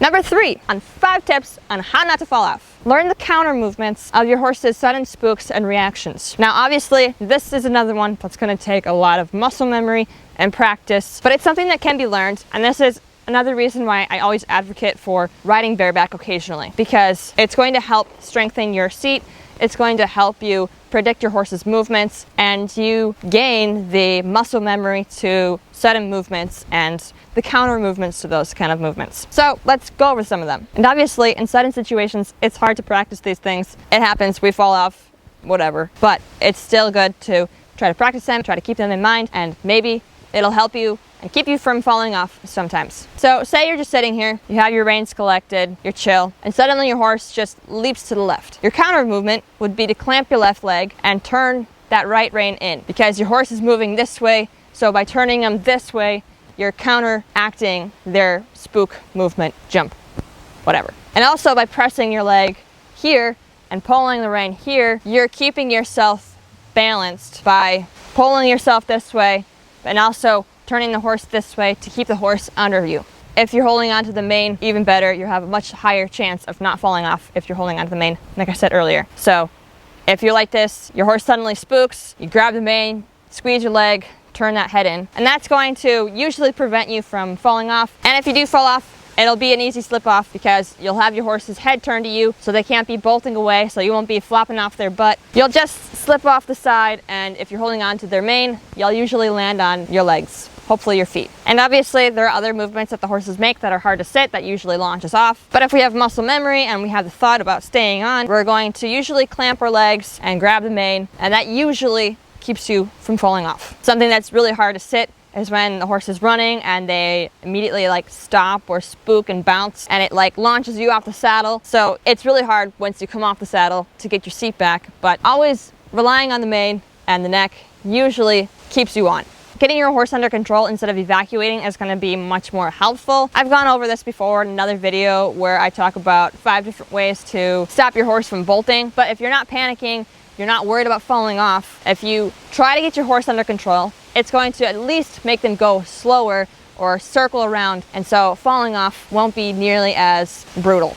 Number 3 on 5 tips on how not to fall off. Learn the counter movements of your horse's sudden spooks and reactions. Now obviously this is another one that's going to take a lot of muscle memory and practice, but it's something that can be learned, and this is another reason why I always advocate for riding bareback occasionally, because it's going to help strengthen your seat, it's going to help you predict your horse's movements, and you gain the muscle memory to sudden movements and the counter movements to those kind of movements. So let's go over some of them. And obviously in sudden situations, it's hard to practice these things. It happens, we fall off, whatever, but it's still good to try to practice them, try to keep them in mind, and maybe it'll help you and keep you from falling off sometimes. So say you're just sitting here, you have your reins collected, you're chill, and suddenly your horse just leaps to the left. Your counter movement would be to clamp your left leg and turn that right rein in, because your horse is moving this way, so by turning them this way, you're counteracting their spook movement, jump, whatever. And also by pressing your leg here and pulling the rein here, you're keeping yourself balanced by pulling yourself this way and also turning the horse this way to keep the horse under you. If you're holding onto the mane, even better, you have a much higher chance of not falling off if you're holding onto the mane, like I said earlier. So if you're like this, your horse suddenly spooks, you grab the mane, squeeze your leg, turn that head in, and that's going to usually prevent you from falling off. And if you do fall off, it'll be an easy slip off because you'll have your horse's head turned to you, so they can't be bolting away, so you won't be flopping off their butt. You'll just slip off the side, and if you're holding on to their mane, you'll usually land on your legs, hopefully your feet. And obviously there are other movements that the horses make that are hard to sit that usually launch us off. But if we have muscle memory and we have the thought about staying on, we're going to usually clamp our legs and grab the mane, and that usually keeps you from falling off. Something that's really hard to sit is when the horse is running and they immediately like stop or spook and bounce, and it like launches you off the saddle. So it's really hard once you come off the saddle to get your seat back, but always relying on the mane and the neck usually keeps you on. Getting your horse under control instead of evacuating is going to be much more helpful. I've gone over this before in another video where I talk about 5 different ways to stop your horse from bolting, but if you're not panicking, you're not worried about falling off, if you try to get your horse under control, it's going to at least make them go slower or circle around, and so falling off won't be nearly as brutal.